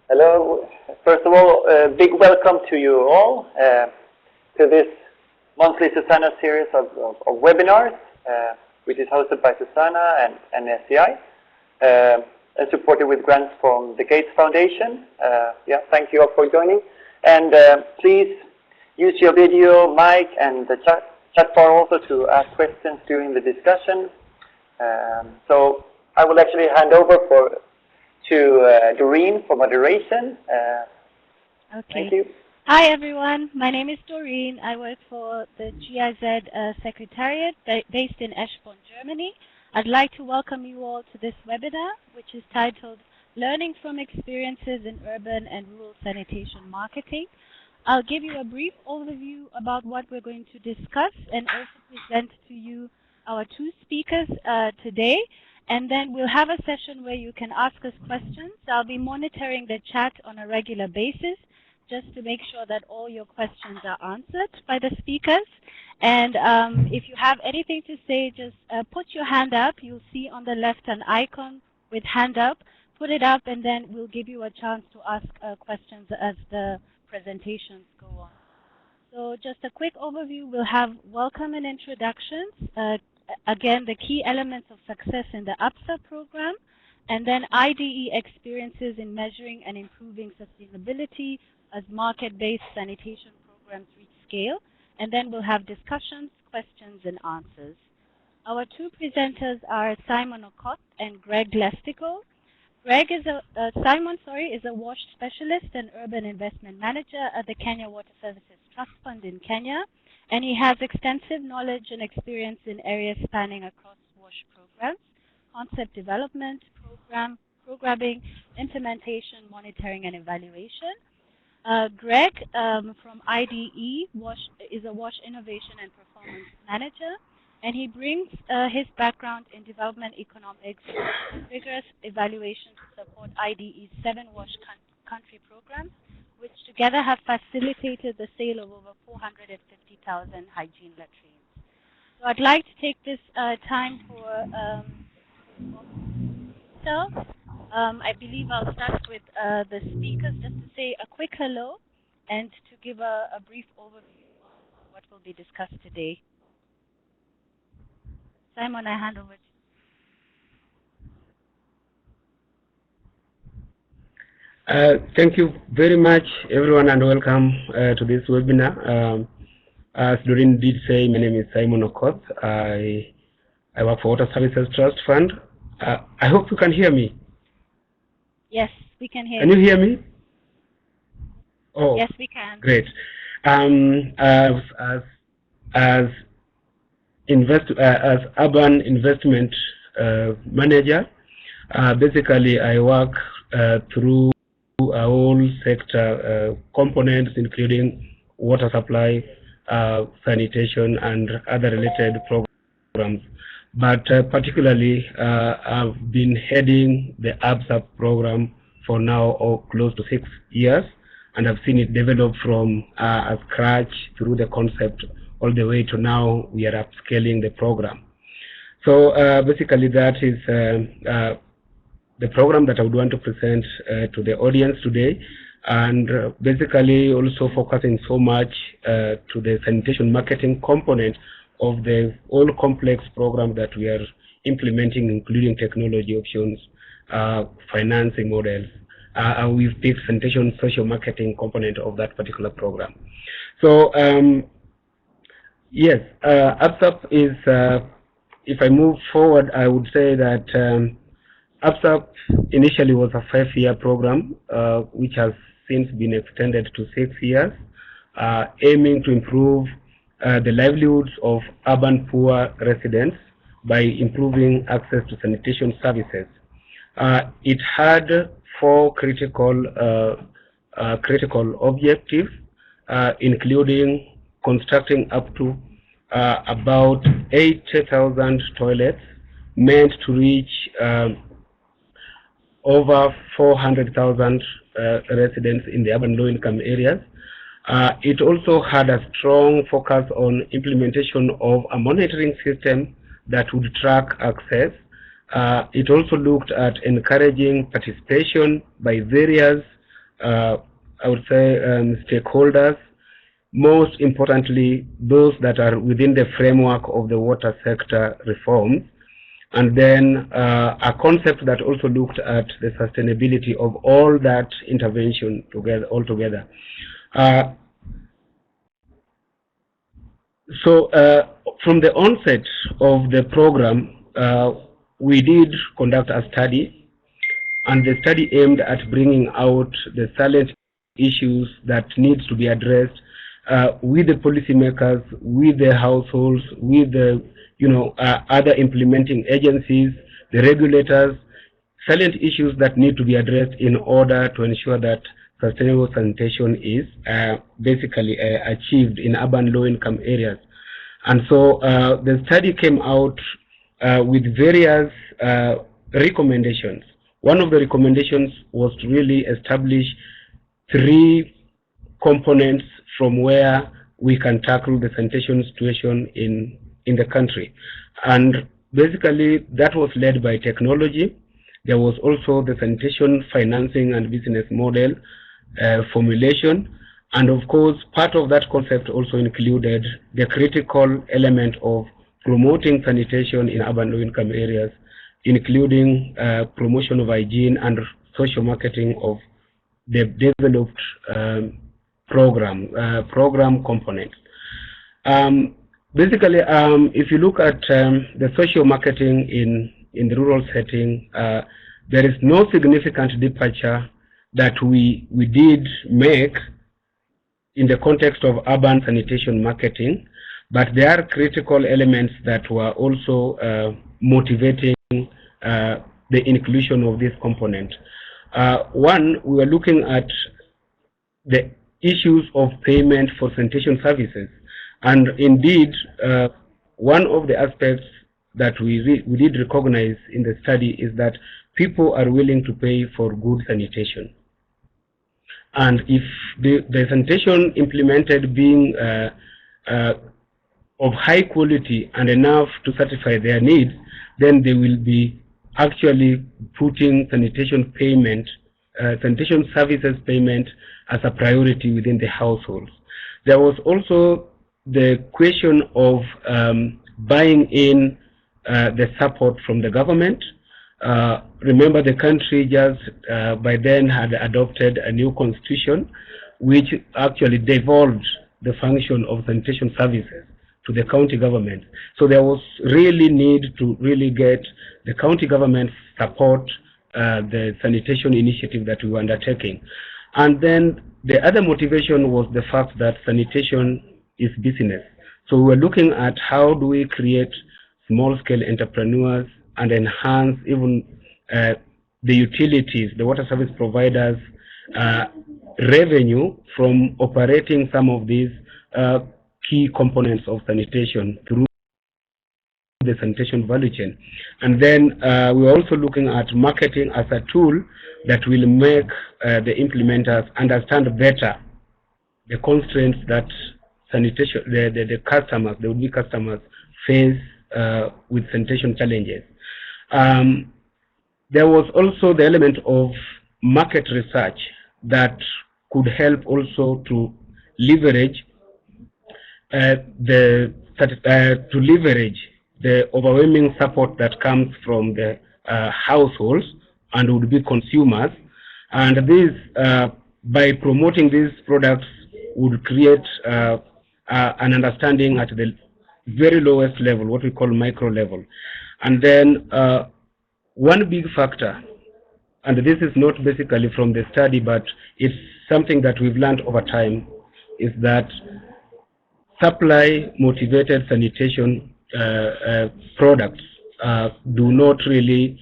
Hello. First of all, a big welcome to you all to this monthly Susanna series of webinars, which is hosted by Susanna and SCI, and supported with grants from the Gates Foundation. Thank you all for joining. And please use your video, mic, and the chat bar also to ask questions during the discussion. So I will actually hand over to Doreen for moderation. Okay. Thank you. Hi everyone, my name is Doreen. I work for the GIZ Secretariat based in Eschborn, Germany. I'd like to welcome you all to this webinar, which is titled Learning from Experiences in Urban and Rural Sanitation Marketing. I'll give you a brief overview about what we're going to discuss and also present to you our two speakers today. And then we'll have a session where you can ask us questions. I'll be monitoring the chat on a regular basis just to make sure that all your questions are answered by the speakers. And if you have anything to say, just put your hand up. You'll see on the left an icon with hand up. Put it up, and then we'll give you a chance to ask questions as the presentations go on. So just a quick overview. We'll have welcome and introductions. Again, the key elements of success in the Up-Scaling program, and then IDE experiences in measuring and improving sustainability as market-based sanitation programs reach scale, and then we'll have discussions, questions, and answers. Our two presenters are Simon Okoth and Greg Lestico. Simon is a WASH specialist and urban investment manager at the Kenya Water Services Trust Fund in Kenya. And he has extensive knowledge and experience in areas spanning across WASH programs, concept development, programming, implementation, monitoring, and evaluation. Greg from IDE is a WASH innovation and performance manager, and he brings his background in development economics and rigorous evaluation to support IDE's 7 WASH country programs, which together have facilitated the sale of over 450,000 hygiene latrines. So I'd like to take this time for I believe I'll start with the speakers just to say a quick hello and to give a brief overview of what will be discussed today. Simon, I hand over to you. Thank you very much, everyone, and welcome to this webinar. As Doreen did say, my name is Simon Okoth. I work for Water Services Trust Fund. I hope you can hear me. Yes, we can hear you. Can you hear me? Oh, yes, we can. Great. As urban investment manager, basically I work through all sector components, including water supply, sanitation, and other related programs. But particularly, I've been heading the UBSUP program for now close to 6 years, and I've seen it develop from a scratch through the concept all the way to now we are upscaling the program. So basically that is the program that I would want to present to the audience today, and basically also focusing so much to the sanitation marketing component of the all complex program that we are implementing, including technology options, financing models. We've picked sanitation social marketing component of that particular program. So yes, UBSUP is, if I move forward, I would say that UBSUP initially was a 5-year program, which has since been extended to 6 years, aiming to improve the livelihoods of urban poor residents by improving access to sanitation services. It had 4 critical objectives, including constructing up to about 80,000 toilets, meant to reach over 400,000 residents in the urban low-income areas. It also had a strong focus on implementation of a monitoring system that would track access. It also looked at encouraging participation by various I would say, stakeholders, most importantly, those that are within the framework of the water sector reforms, and then a concept that also looked at the sustainability of all that intervention altogether. So from the onset of the program, we did conduct a study, and the study aimed at bringing out the salient issues that needs to be addressed with the policymakers, with the households, with the other implementing agencies, the regulators, salient issues that need to be addressed in order to ensure that sustainable sanitation is basically achieved in urban low-income areas. And so the study came out with various recommendations. One of the recommendations was to really establish 3 components from where we can tackle the sanitation situation in the country. And basically that was led by technology. There was also the sanitation financing and business model formulation. And of course, part of that concept also included the critical element of promoting sanitation in urban low-income areas, including promotion of hygiene and social marketing of the developed program components. Basically, if you look at the social marketing in the rural setting, there is no significant departure that we did make in the context of urban sanitation marketing, but there are critical elements that were also motivating the inclusion of this component. One, we were looking at the issues of payment for sanitation services, and indeed, one of the aspects that we did recognize in the study is that people are willing to pay for good sanitation. And if the sanitation implemented being of high quality and enough to satisfy their needs, then they will be actually putting sanitation payment, sanitation services payment as a priority within the households. There was also the question of buying in the support from the government. Remember, the country just by then had adopted a new constitution, which actually devolved the function of sanitation services to the county government. So there was really need to really get the county government support the sanitation initiative that we were undertaking. And then the other motivation was the fact that sanitation is business. So we were looking at how do we create small-scale entrepreneurs and enhance even the utilities, the water service providers' revenue from operating some of these key components of sanitation through the sanitation value chain. And then we're also looking at marketing as a tool that will make the implementers understand better the constraints that sanitation, the customers, the would-be customers face with sanitation challenges. There was also the element of market research that could help also to leverage the overwhelming support that comes from the households and would be consumers, and this by promoting these products would create an understanding at the very lowest level, what we call micro level. And then one big factor, and this is not basically from the study, but it's something that we've learned over time, is that supply motivated sanitation products do not really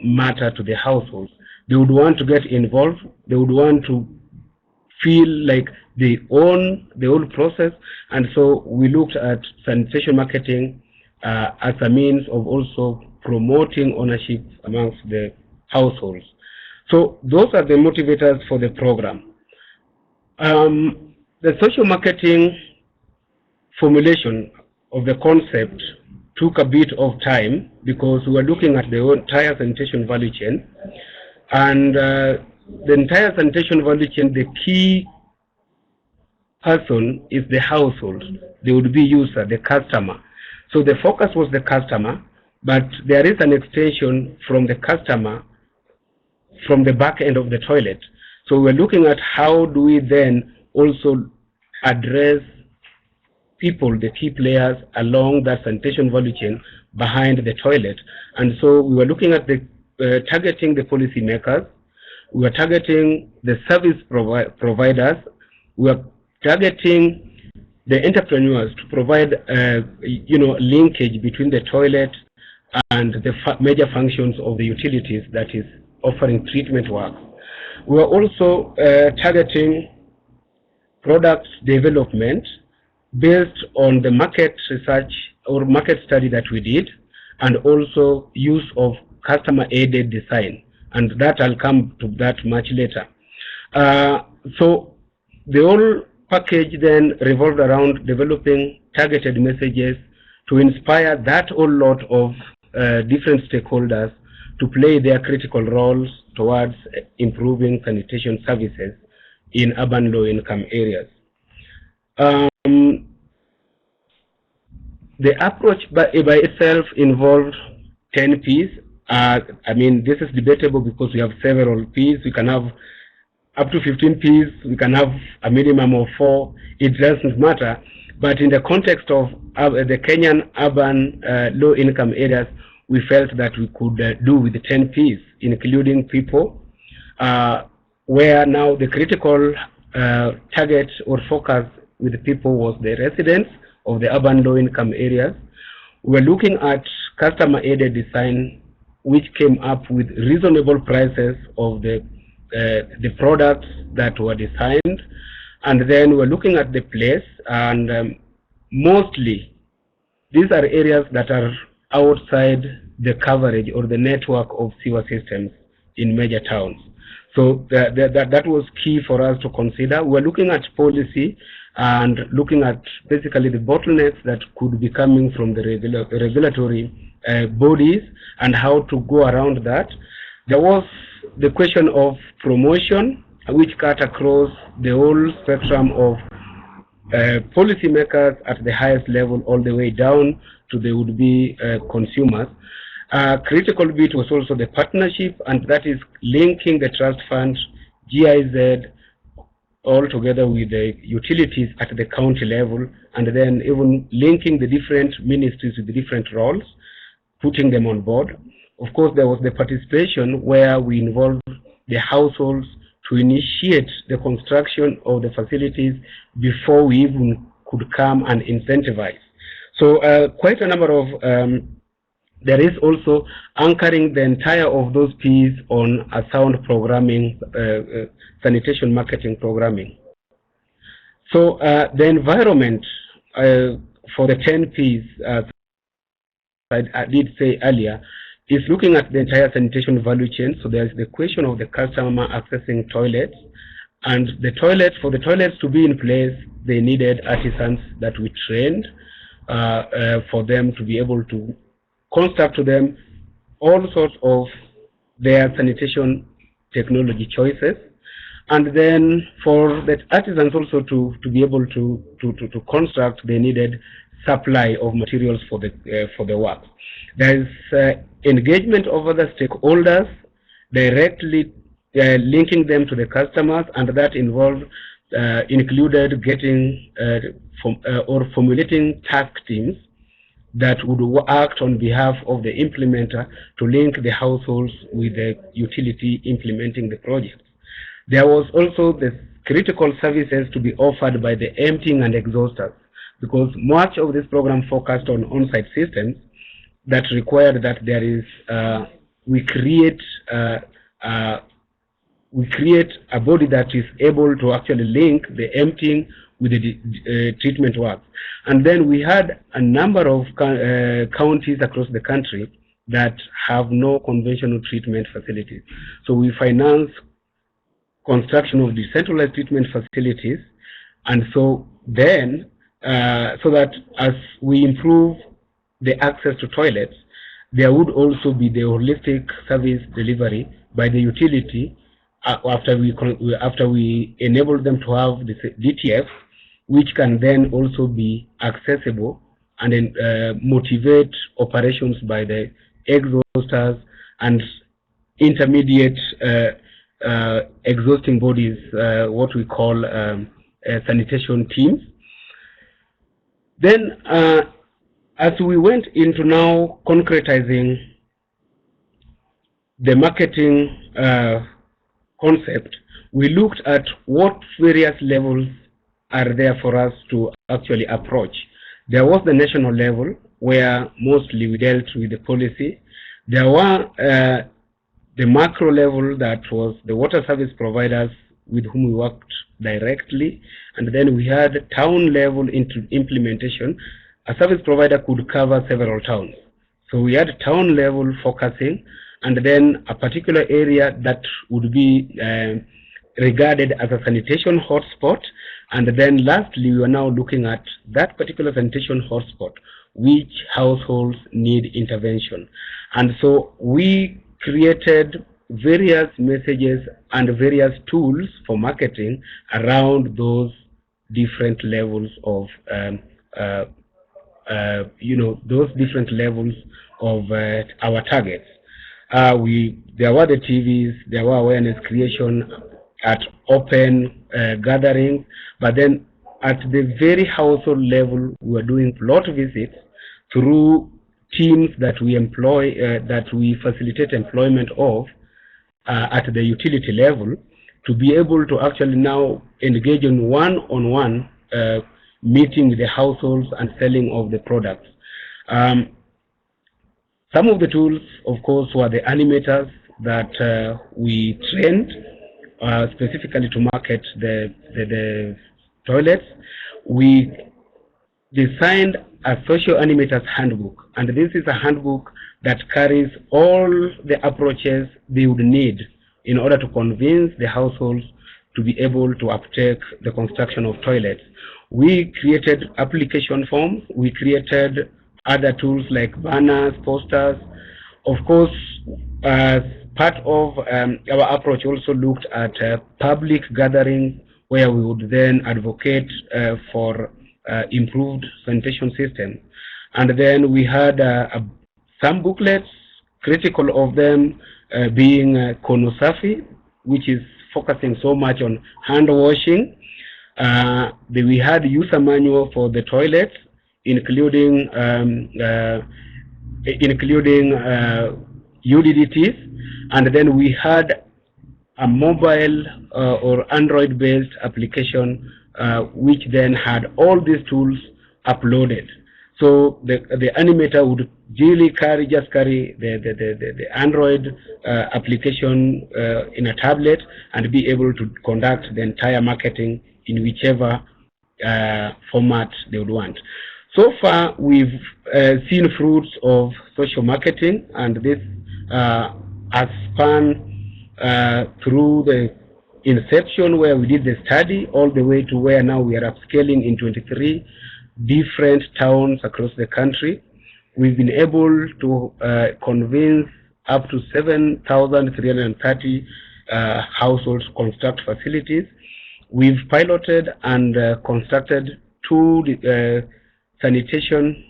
matter to the households. They would want to get involved. They would want to feel like they own the whole process. And so we looked at sanitation marketing as a means of also promoting ownership amongst the households. So those are the motivators for the program. The social marketing formulation of the concept took a bit of time because we were looking at the entire sanitation value chain, and the entire sanitation value chain, the key person is the household, the would-be user, the customer. So the focus was the customer, but there is an extension from the customer from the back end of the toilet. So we're looking at how do we then also address people, the key players along that sanitation value chain behind the toilet. And so we were looking at the targeting the policy makers, we were targeting the service providers, we were targeting the entrepreneurs to provide linkage between the toilet and the major functions of the utilities that is offering treatment work. We are also targeting product development based on the market research or market study that we did, and also use of customer-aided design, and that I'll come to that much later. So the whole package then revolved around developing targeted messages to inspire that whole lot of different stakeholders to play their critical roles towards improving sanitation services in urban low-income areas. The approach by itself involved 10 Ps. I mean, this is debatable because we have several Ps. We can have up to 15 Ps. We can have a minimum of 4. It doesn't matter. But in the context of the Kenyan urban low-income areas, we felt that we could do with the 10 Ps, including people, where now the critical target or focus with the people was the residents of the urban low-income areas. We're looking at customer-aided design, which came up with reasonable prices of the products that were designed. And then we're looking at the place, and mostly these are areas that are outside the coverage or the network of sewer systems in major towns. So that was key for us to consider. We're looking at policy and looking at basically the bottlenecks that could be coming from the regulatory bodies and how to go around that. There was the question of promotion, which cut across the whole spectrum of policymakers at the highest level all the way down to the would-be consumers. Critical bit was also the partnership, and that is linking the trust fund, GIZ, all together with the utilities at the county level, and then even linking the different ministries with the different roles, putting them on board. Of course, there was the participation where we involved the households to initiate the construction of the facilities before we even could come and incentivize. So quite a number of, there is also anchoring the entire of those Ps on a sound programming, sanitation marketing programming. So the environment for the 10 Ps, I did say earlier, is looking at the entire sanitation value chain. So there's the question of the customer accessing toilets, and the toilets, for the toilets to be in place, they needed artisans that we trained for them to be able to construct to them all sorts of their sanitation technology choices. And then for the artisans also to be able to construct, they needed supply of materials for the work. There is engagement of other stakeholders, directly linking them to the customers, and that involved included getting or formulating task teams that would act on behalf of the implementer to link the households with the utility implementing the project. There was also the critical services to be offered by the emptying and exhausters, because much of this program focused on on-site systems that required that there is, we create a body that is able to actually link the emptying with the treatment work. And then we had a number of counties across the country that have no conventional treatment facilities. So we finance construction of decentralized treatment facilities, and so then so that as we improve the access to toilets, there would also be the holistic service delivery by the utility after we enable them to have this DTF, which can then also be accessible and then motivate operations by the exhausters and intermediate exhausting bodies, what we call sanitation teams. Then, as we went into now concretizing the marketing concept, we looked at what various levels are there for us to actually approach. There was the national level, where mostly we dealt with the policy. There were the macro level, that was the water service providers with whom we worked directly, and then we had town level into implementation. A service provider could cover several towns. So we had town level focusing, and then a particular area that would be regarded as a sanitation hotspot. And then lastly, we are now looking at that particular sanitation hotspot, which households need intervention. And so we created various messages and various tools for marketing around those different levels of those different levels of our targets. There were the TVs, there were awareness creation at open gatherings, but then at the very household level, we were doing plot visits through teams that we employ, that we facilitate employment of at the utility level, to be able to actually now engage in one-on-one meeting with the households and selling of the products. Some of the tools, of course, were the animators that we trained specifically to market the toilets. We designed a social animators handbook, and this is a handbook that carries all the approaches they would need in order to convince the households to be able to uptake the construction of toilets. We created application forms, we created other tools like banners, posters. Of course, as part of our approach also looked at public gatherings where we would then advocate for improved sanitation system. And then we had some booklets, critical of them being Konosafi, which is focusing so much on hand washing. We had user manual for the toilets, including UDDTs, and then we had a mobile or Android-based application which then had all these tools uploaded. So the animator would really just carry the Android application in a tablet and be able to conduct the entire marketing in whichever format they would want. So far, we've seen fruits of social marketing, and this has spanned through the inception where we did the study all the way to where now we are upscaling in 23 different towns across the country. We've been able to convince up to 7,330 households to construct facilities. We've piloted and constructed 2 sanitation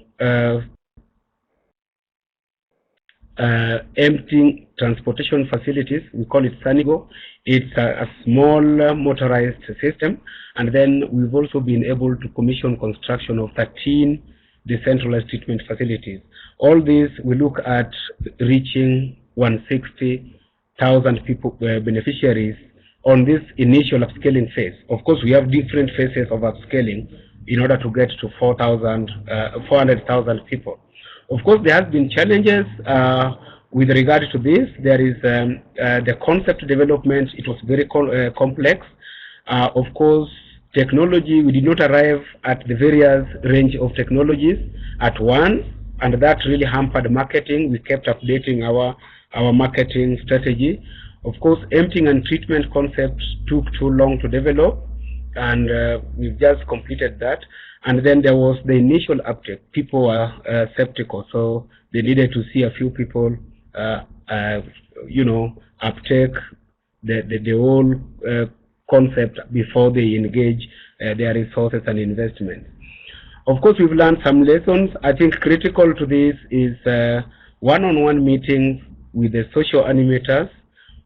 emptying transportation facilities. We call it Sanigo. It's a small motorized system, and then we've also been able to commission construction of 13 decentralized treatment facilities. All these, we look at reaching 160,000 people, beneficiaries on this initial upscaling phase. Of course, we have different phases of upscaling in order to get to 400,000 people. Of course, there has been challenges with regard to this. There is the concept development. It was very complex. Of course, technology, we did not arrive at the various range of technologies at once, and that really hampered marketing. We kept updating our marketing strategy. Of course, emptying and treatment concepts took too long to develop, and we've just completed that. And then there was the initial uptake. People were skeptical, so they needed to see a few people, uptake the whole concept before they engage their resources and investment. Of course, we've learned some lessons. I think critical to this is one-on-one meetings with the social animators.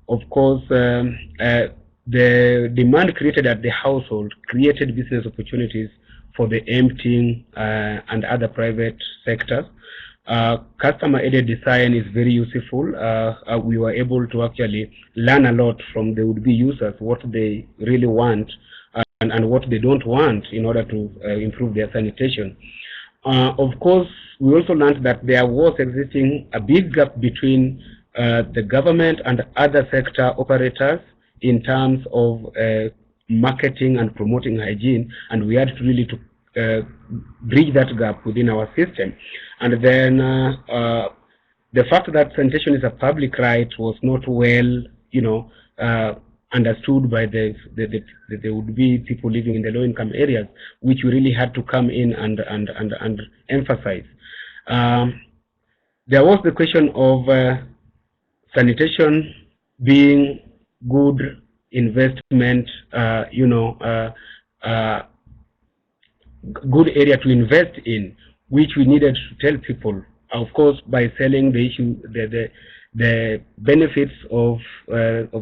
Of course, the demand created at the household created business opportunities for the emptying and other private sectors. Customer-aided design is very useful. We were able to actually learn a lot from the would-be users, what they really want and what they don't want in order to improve their sanitation. Of course, we also learned that there was existing a big gap between the government and other sector operators in terms of marketing and promoting hygiene, and we had to really bridge that gap within our system. And then the fact that sanitation is a public right was not well, understood by the would-be people living in the low-income areas, which we really had to come in and emphasize. There was the question of sanitation being good investment, good area to invest in, which we needed to tell people, of course, by selling the issue, the benefits of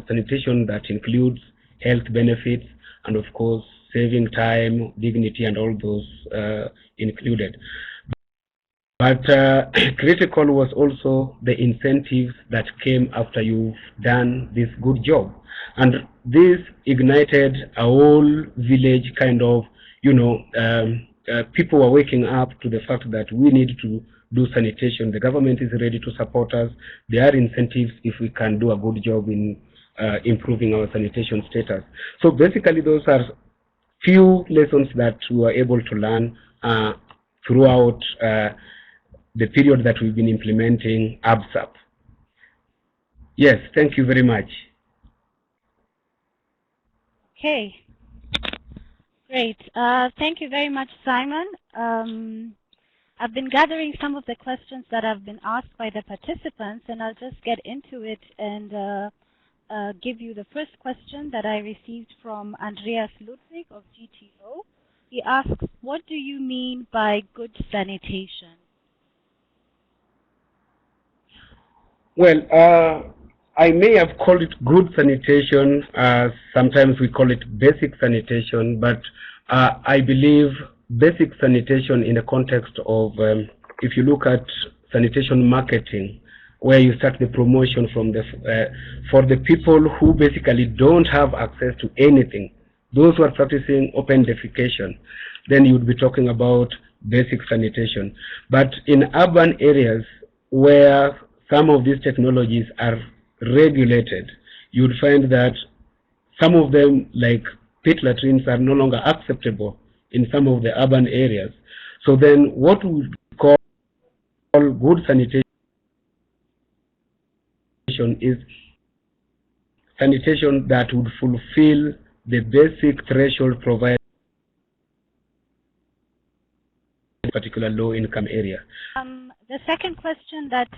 sanitation that includes health benefits and, of course, saving time, dignity, and all those included. But critical was also the incentives that came after you've done this good job. And this ignited a whole village kind of, people were waking up to the fact that we need to do sanitation. The government is ready to support us. There are incentives if we can do a good job in improving our sanitation status. So basically, those are few lessons that we were able to learn throughout the period that we've been implementing UBSUP. Yes, thank you very much. Okay, great. Thank you very much, Simon. I've been gathering some of the questions that have been asked by the participants, and I'll just get into it and give you the first question that I received from Andreas Ludwig of GTO. He asks, what do you mean by good sanitation? Well, I may have called it good sanitation. Sometimes we call it basic sanitation, but I believe basic sanitation in the context of, if you look at sanitation marketing, where you start the promotion from for the people who basically don't have access to anything, those who are practicing open defecation, then you would be talking about basic sanitation. But in urban areas where some of these technologies are regulated, you would find that some of them, like pit latrines, are no longer acceptable in some of the urban areas. So then what we call good sanitation is sanitation that would fulfill the basic threshold provided in a particular low-income area. The second question that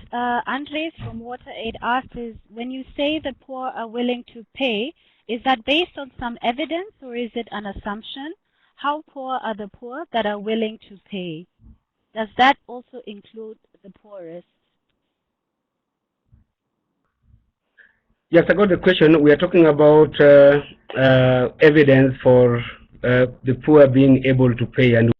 Andres from WaterAid asked is, when you say the poor are willing to pay, is that based on some evidence or is it an assumption? How poor are the poor that are willing to pay? Does that also include the poorest? Yes, I got the question. We are talking about evidence for the poor being able to pay and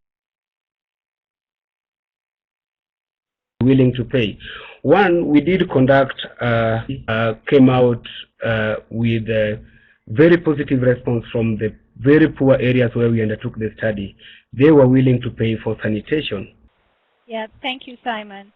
willing to pay. One, we did conduct, came out with a very positive response from the very poor areas where we undertook the study. They were willing to pay for sanitation. Yeah, thank you, Simon.